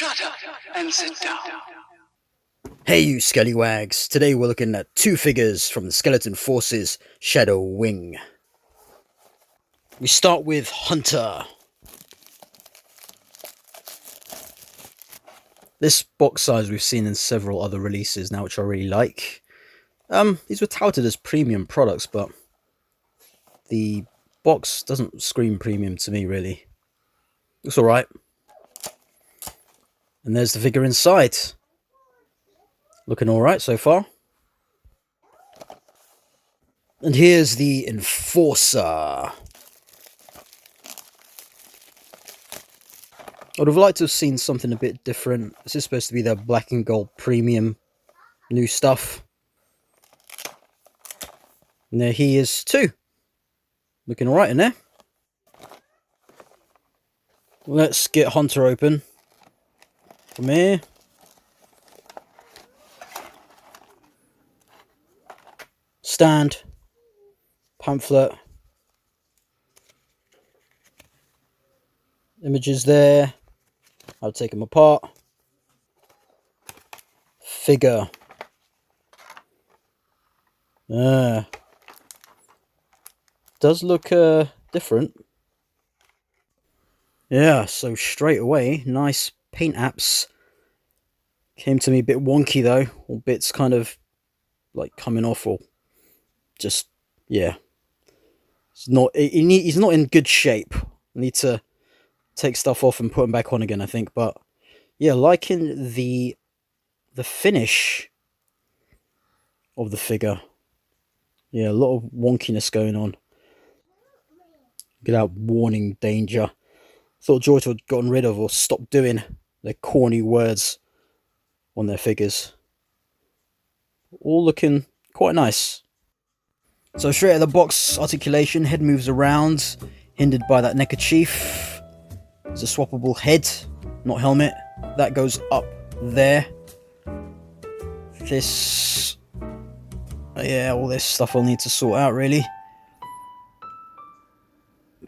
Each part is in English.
Shut up and sit down. Hey you scallywags, today we're looking at two figures from the Skeleton Forces Shadow Wing. We start with Hunter. This box size we've seen in several other releases now, which I really like. These were touted as premium products, but the box doesn't scream premium to me, really. Looks alright. And there's the figure inside. Looking alright so far. And here's the Enforcer. I would have liked to have seen something a bit different. This is supposed to be their black and gold premium new stuff. And there he is too. Looking alright in there. Let's get Hunter open. From here. Stand. Pamphlet. Images there. I'll take them apart. Figure. Does look different. Yeah, so straight away, nice paint apps. Came to me a bit wonky though, all bits kind of like coming off, or just, yeah. It's not. He's not in good shape. I need to take stuff off and put them back on again, I think. But yeah, liking the finish of the figure. Yeah, a lot of wonkiness going on. Get out, warning, danger. Thought Joytoy had gotten rid of or stopped doing their corny words on their figures. All looking quite nice. So straight out of the box, articulation, head moves around, hindered by that neckerchief. It's a swappable head, not helmet. That goes up there. This, yeah, all this stuff I'll need to sort out really.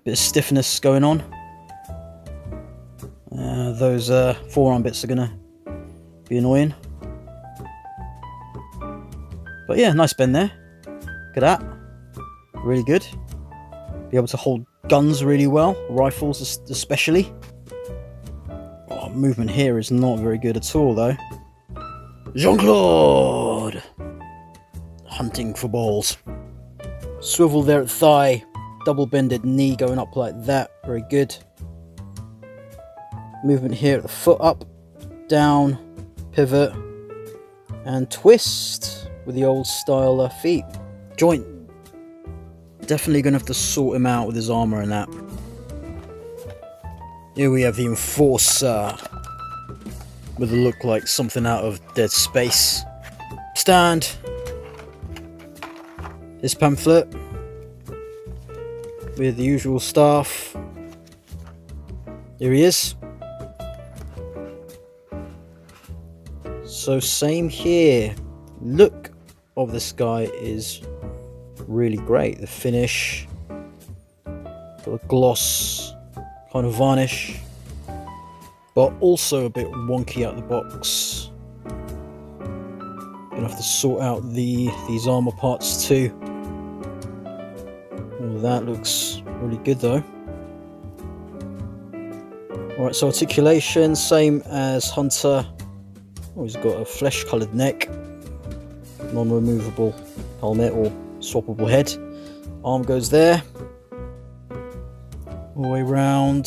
Bit of stiffness going on. Those forearm bits are gonna be annoying. But yeah, nice bend there. Look at that. Really good. Be able to hold guns really well. Rifles especially. Oh, movement here is not very good at all though. Jean-Claude! Hunting for balls. Swivel there at thigh. Double bended knee going up like that. Very good. Movement here at the foot, up, down, pivot, and twist with the old style feet. Joint. Definitely going to have to sort him out with his armour and that. Here we have the Enforcer. With a look like something out of Dead Space. Stand. His pamphlet. With the usual stuff. Here he is. So same here. Look of this guy is really great. The finish, got a gloss, kind of varnish, but also a bit wonky out the box. Gonna have to sort out these armor parts too. All that looks really good though. Alright, so articulation, same as Hunter. Oh, he's got a flesh-coloured neck, non-removable helmet or swappable head. Arm goes there, all the way round.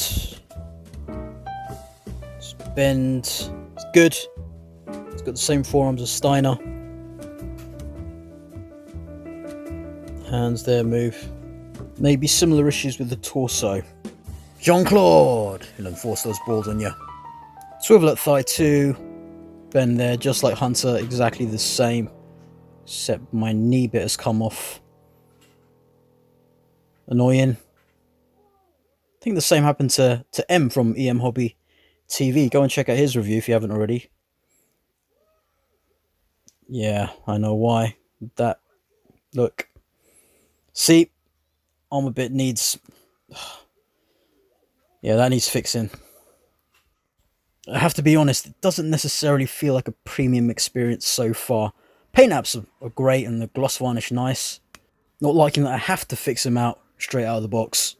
It's bend, it's good. It's got the same forearms as Steiner. Hands there move. Maybe similar issues with the torso. Jean-Claude! He'll enforce those balls on you. Swivel at thigh 2. Bend there, just like Hunter, exactly the same. Except my knee bit has come off. Annoying. I think the same happened to M from EM Hobby TV. Go and check out his review if you haven't already. Yeah, I know why. That look. See, armor bit needs. Yeah, that needs fixing. I have to be honest, it doesn't necessarily feel like a premium experience so far. Paint apps are great and the gloss varnish nice. Not liking that I have to fix them out straight out of the box.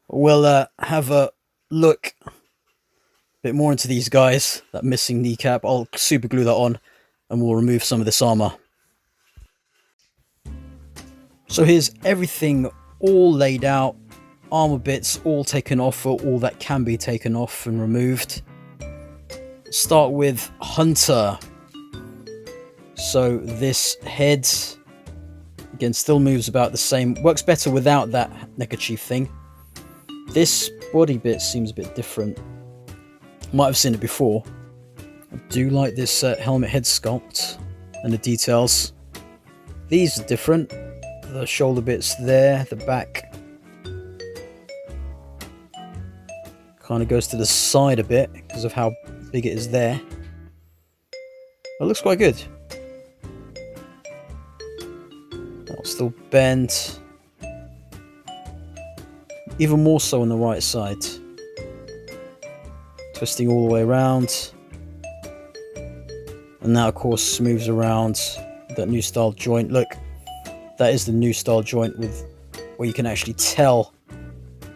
We'll have a look a bit more into these guys. That missing kneecap, I'll super glue that on and we'll remove some of this armor. So here's everything all laid out. Armor bits all taken off, or all that can be taken off and removed. Start with Hunter. So this head, again, still moves about the same. Works better without that neckerchief thing. This body bit seems a bit different. Might have seen it before. I do like this helmet head sculpt and the details. These are different. The shoulder bits there, the back kind of goes to the side a bit because of how big it is there. It looks quite good. That'll still bend. Even more so on the right side. Twisting all the way around. And that of course moves around that new style joint. Look, that is the new style joint with where you can actually tell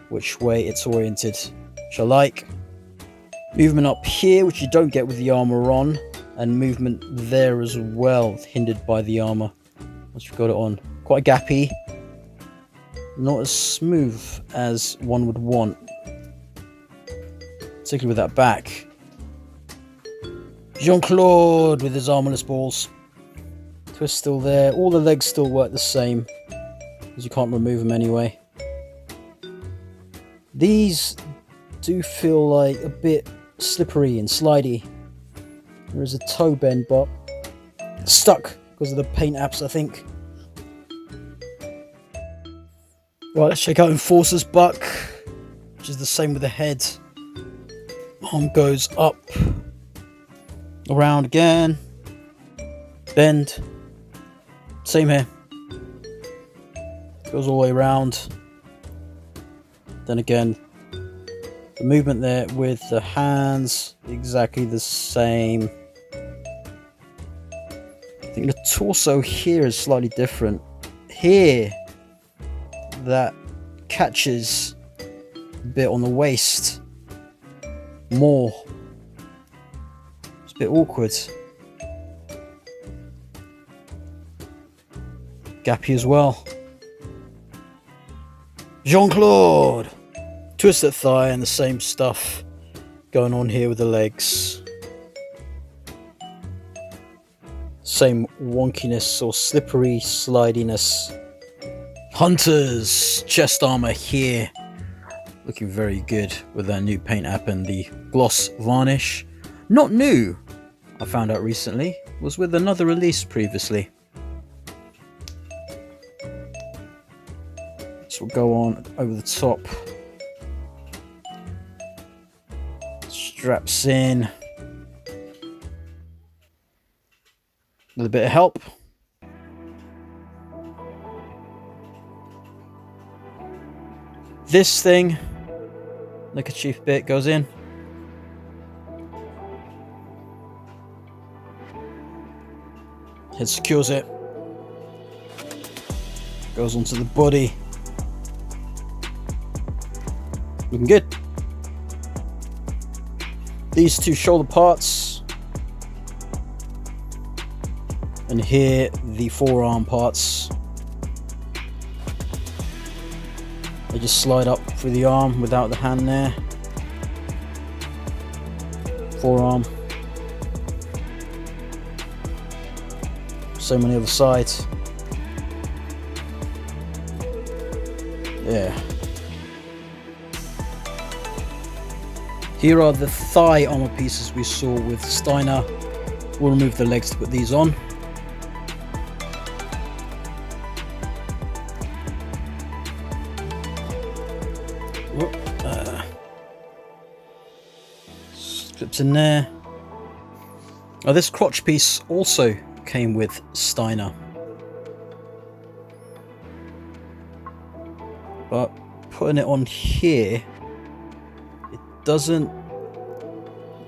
which way it's oriented, which I like. Movement up here, which you don't get with the armor on, and movement there as well, hindered by the armor once you've got it on. Quite gappy, not as smooth as one would want, particularly with that back. Jean-Claude with his armorless balls. Twist still there. All the legs still work the same, because you can't remove them anyway. These do feel like a bit slippery and slidey. There is a toe bend, but it's stuck because of the paint apps, I think. Right, let's check out Enforcer's Buck, which is the same with the head. Arm goes up, around again, bend. Same here. Goes all the way around. Then again, the movement there with the hands, exactly the same. I think the torso here is slightly different. Here, that catches a bit on the waist more. It's a bit awkward. Gappy as well. Jean-Claude! Twisted thigh and the same stuff going on here with the legs. Same wonkiness or slippery slidiness. Hunter's chest armor here. Looking very good with that new paint app and the gloss varnish. Not new, I found out recently. Was with another release previously. So we'll go on over the top. Straps in. With a bit of help. This thing, neckerchief bit goes in. Head secures it. Goes onto the body. Looking good. These two shoulder parts. And here the forearm parts. They just slide up through the arm without the hand there. Forearm. Same on the other side. Yeah. Here are the thigh armor pieces we saw with Steiner. We'll remove the legs to put these on. Clips in there. Now this crotch piece also came with Steiner, but putting it on here, it doesn't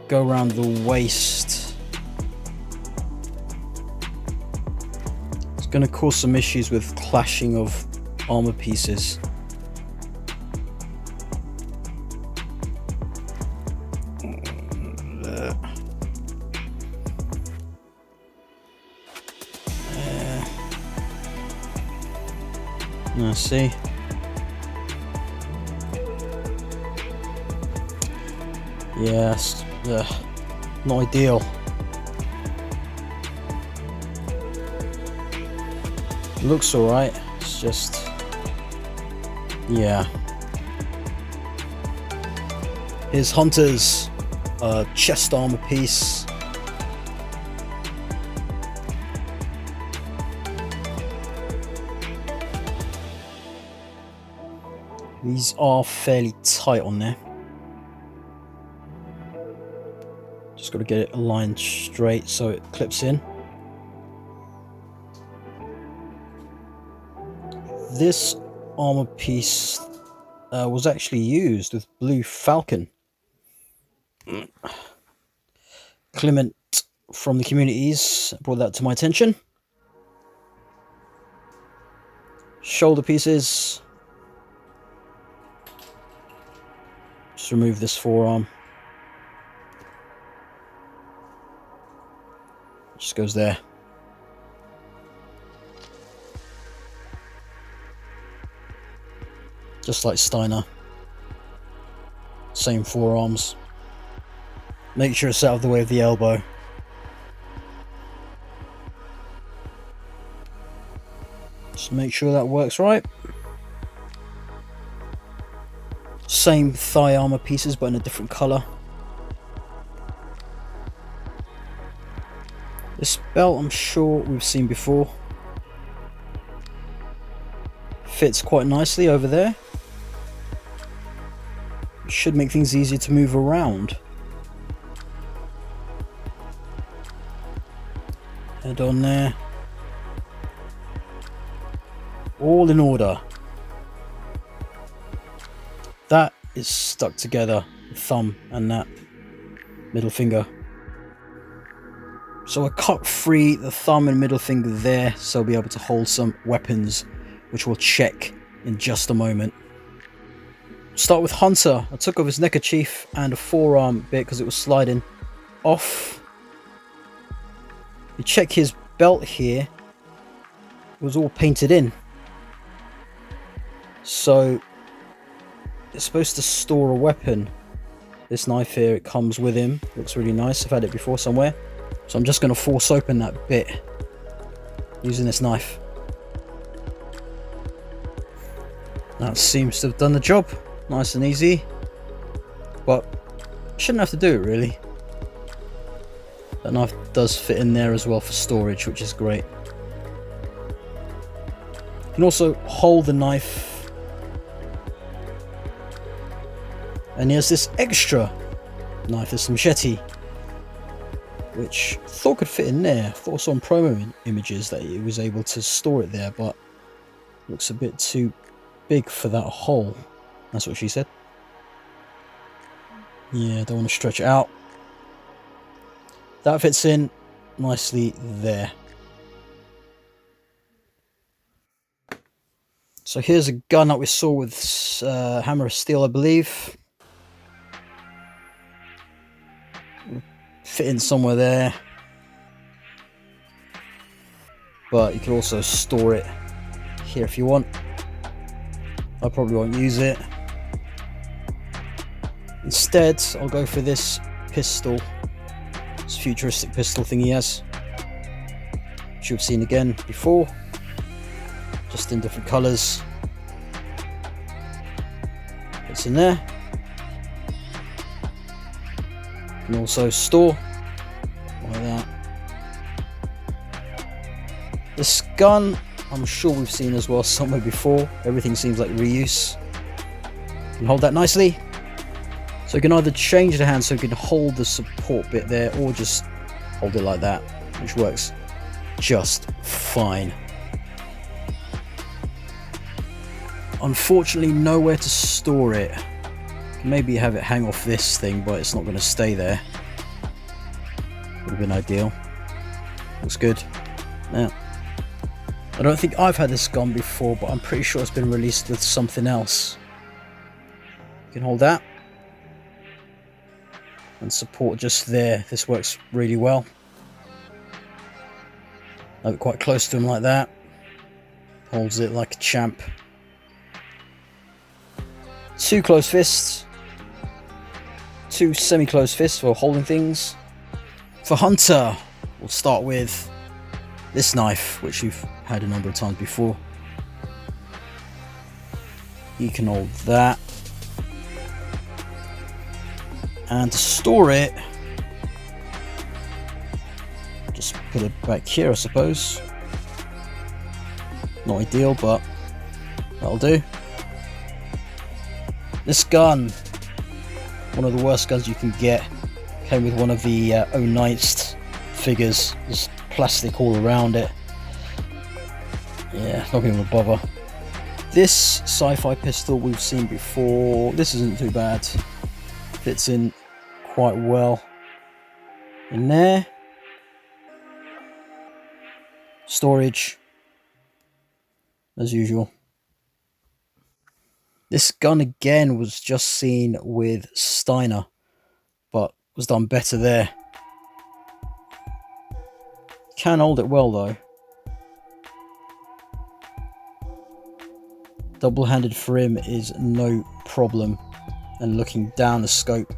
go around the waist. It's going to cause some issues with clashing of armor pieces. Now see. Yes, not ideal. Looks alright, it's just, yeah. Here's Hunter's chest armor piece. These are fairly tight on there. Just got to get it aligned straight so it clips in. This armor piece was actually used with Blue Falcon. Clement from the communities brought that to my attention. Shoulder pieces. Just remove this forearm. Just goes there. Just like Steiner. Same forearms. Make sure it's out of the way of the elbow. Just make sure that works right. Same thigh armor pieces but in a different colour. This belt I'm sure we've seen before. Fits quite nicely over there. Should make things easier to move around. Head on there. All in order. That is stuck together, the thumb and that middle finger. So I cut free the thumb and middle finger there, so I'll be able to hold some weapons, which we'll check in just a moment. Start with Hunter. I took off his neckerchief and a forearm bit because it was sliding off. You check his belt here, it was all painted in. So it's supposed to store a weapon. This knife here, it comes with him. Looks really nice. I've had it before somewhere. So I'm just going to force open that bit using this knife. That seems to have done the job. Nice and easy. But shouldn't have to do it really. That knife does fit in there as well for storage, which is great. You can also hold the knife. And here's this extra knife, this machete, which I thought could fit in there. I thought I saw on promo images that it was able to store it there, but looks a bit too big for that hole. That's what she said. Yeah, don't want to stretch it out. That fits in nicely there. So here's a gun that we saw with Hammer of Steel, I believe. Fit in somewhere there, but you can also store it here if you want. I probably won't use it. Instead, I'll go for this pistol, this futuristic pistol thing he has, which you've seen again before, just in different colours. It's in there. You can also store like that. This gun, I'm sure we've seen as well somewhere before. Everything seems like reuse. You can hold that nicely. So you can either change the hand so you can hold the support bit there, or just hold it like that, which works just fine. Unfortunately, nowhere to store it. Maybe have it hang off this thing, but it's not going to stay there. never been ideal. Looks good. Now, I don't think I've had this gun before, but I'm pretty sure it's been released with something else. You can hold that. And support just there. This works really well. Have it quite close to him like that. Holds it like a champ. 2 closed fists. 2 semi-closed fists for holding things. For Hunter, we'll start with this knife, which you've had a number of times before. You can hold that. And to store it, just put it back here, I suppose. Not ideal, but that'll do. This gun, one of the worst guns you can get, came with one of the 09th figures. There's plastic all around it. Yeah, not going to bother. This sci-fi pistol we've seen before. This isn't too bad. Fits in quite well in there. Storage, as usual. This gun again was just seen with Steiner, but was done better there. Can hold it well though. Double-handed for him is no problem, and looking down the scope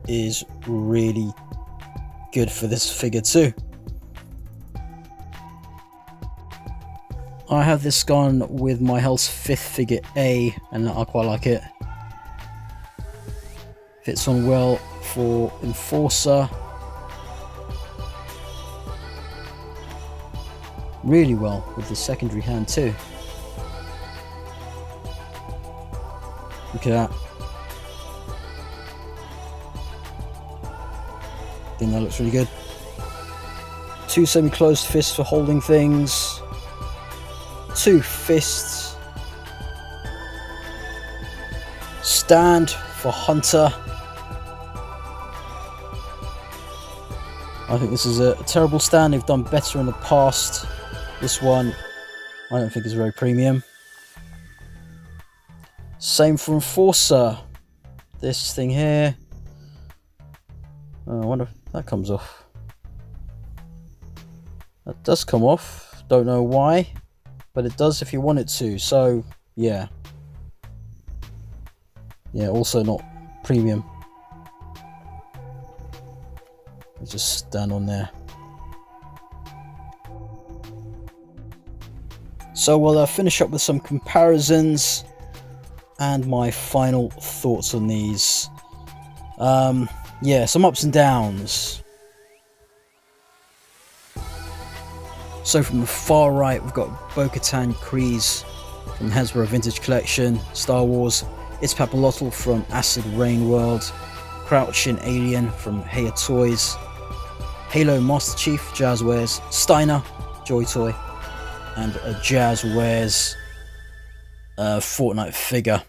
is really good for this figure too. I have this gun with my Hell's 5th figure A, and I quite like it. Fits on well for Enforcer. Really well with the secondary hand too. Look at that. I think that looks really good. 2 semi-closed fists for holding things. 2 fists. Stand for Hunter. I think this is a terrible stand. They've done better in the past. This one, I don't think is very premium. Same for Enforcer. This thing here. Oh, I wonder if that comes off. That does come off. Don't know why, but it does if you want it to. So, yeah. Yeah, also not premium. Let's just stand on there. So we'll finish up with some comparisons and my final thoughts on these. Yeah, some ups and downs. So from the far right, we've got Bo-Katan Kryze from Hasbro Vintage Collection, Star Wars, It's Papalotl from Acid Rain World, Crouching Alien from Heya Toys, Halo Master Chief, Jazz Wears, Steiner, Joytoy, and a Jazz Wears Fortnite figure.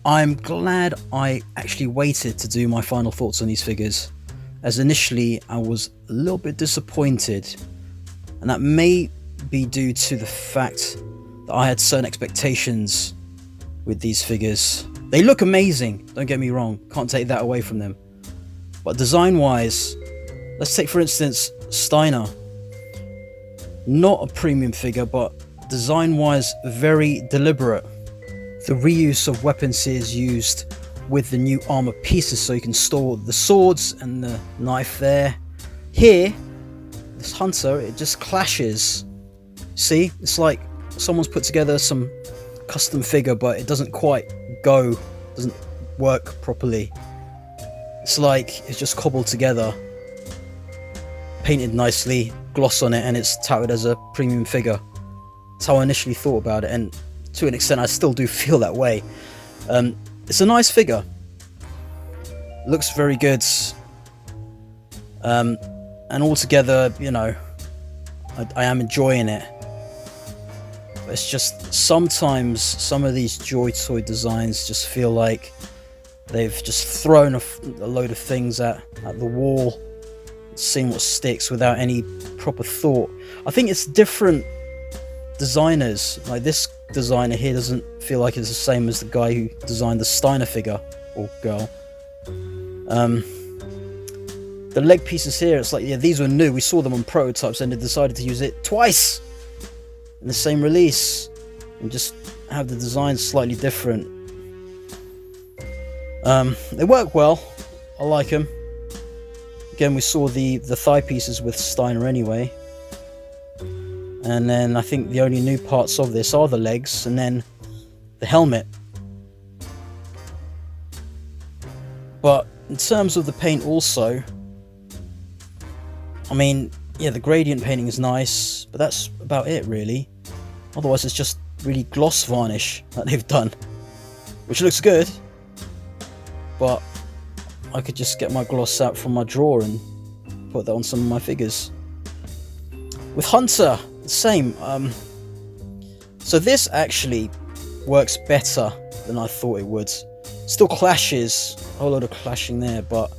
I'm glad I actually waited to do my final thoughts on these figures, as initially I was a little bit disappointed, and that may be due to the fact that I had certain expectations with these figures. They look amazing, don't get me wrong, can't take that away from them, but design wise, let's take for instance Steiner. Not a premium figure, but design wise very deliberate. The reuse of weapons is used with the new armor pieces, so you can store the swords and the knife there. Here, this Hunter, it just clashes. See, it's like someone's put together some custom figure, but it doesn't quite go, doesn't work properly. It's like it's just cobbled together, painted nicely, gloss on it, and it's touted as a premium figure. That's how I initially thought about it, and to an extent I still do feel that way. It's a nice figure, looks very good, and altogether, you know, I am enjoying it. But it's just sometimes some of these Joytoy designs just feel like they've just thrown a load of things at the wall, seeing what sticks without any proper thought. I think it's different designers. Like, this designer here doesn't feel like it's the same as the guy who designed the Steiner figure, or girl. The leg pieces here, it's like, yeah, these were new. We saw them on prototypes and they decided to use it twice in the same release and just have the design slightly different. They work well. I like them. Again, we saw the thigh pieces with Steiner anyway. And then I think the only new parts of this are the legs and then the helmet. But in terms of the paint also, I mean, yeah, the gradient painting is nice, but that's about it really. Otherwise it's just really gloss varnish that they've done, which looks good, but I could just get my gloss out from my drawer and put that on some of my figures. With Hunter, the same. So this actually works better than I thought it would. Still clashes, a whole lot of clashing there, but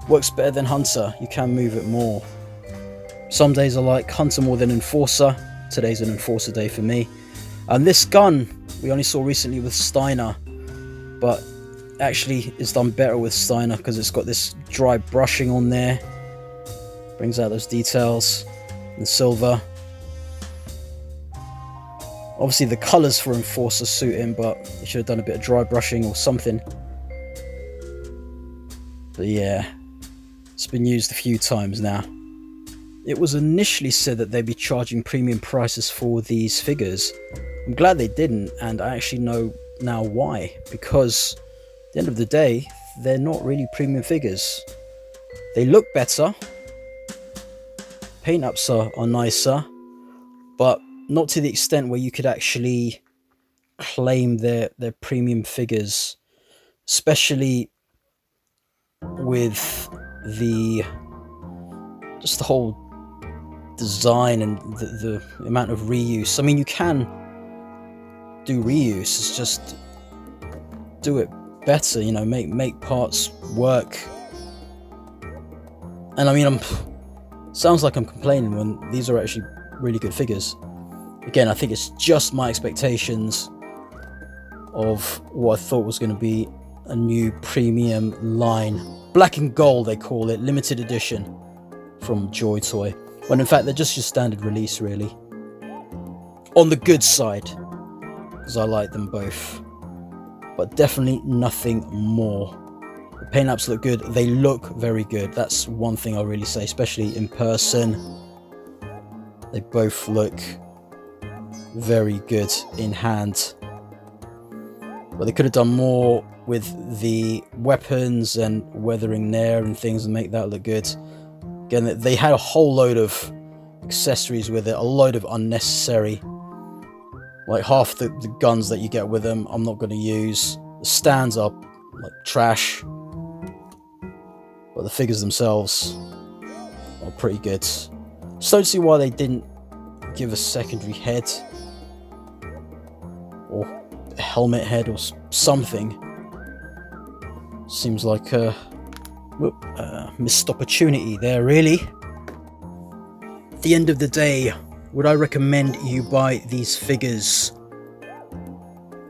works better than Hunter. You can move it more. Some days I like Hunter more than Enforcer. Today's an Enforcer day for me. And this gun we only saw recently with Steiner, but actually it's done better with Steiner because it's got this dry brushing on there. Brings out those details in silver. Obviously the colours for Enforcer suit him, but he should have done a bit of dry brushing or something. But yeah, it's been used a few times now. It was initially said that they'd be charging premium prices for these figures. I'm glad they didn't, and I actually know now why. Because at the end of the day, they're not really premium figures. They look better, paint ups are nicer, but not to the extent where you could actually claim they're premium figures, especially with just the whole design and the amount of reuse. I mean, you can do reuse, it's just do it better, you know, make parts work. And I mean, sounds like I'm complaining when these are actually really good figures. Again, I think it's just my expectations of what I thought was going to be a new premium line. Black and gold, they call it, limited edition from Joytoy. When in fact, they're just your standard release, really. On the good side, because I like them both. But definitely nothing more. The paint apps look good. They look very good. That's one thing I'll really say, especially in person. They both look very good in hand. But they could have done more with the weapons and weathering there and things and make that look good. Again, they had a whole load of accessories with it, a load of unnecessary. Like half the guns that you get with them, I'm not going to use. The stands are like trash. But the figures themselves are pretty good. Just don't see why they didn't give a secondary head. Or a helmet head or something. Seems like a missed opportunity there, really. At the end of the day, would I recommend you buy these figures?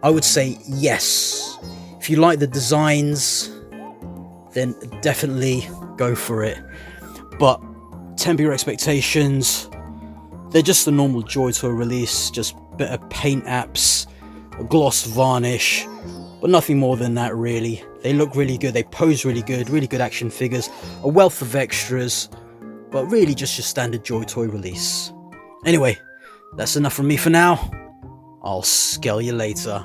I would say yes. If you like the designs, then definitely go for it. But temper your expectations. They're just a normal Joytoy release, just better paint apps, a gloss varnish, but nothing more than that really. They look really good, they pose really good action figures, a wealth of extras, but really just your standard Joytoy release. Anyway, that's enough from me for now. I'll scale you later.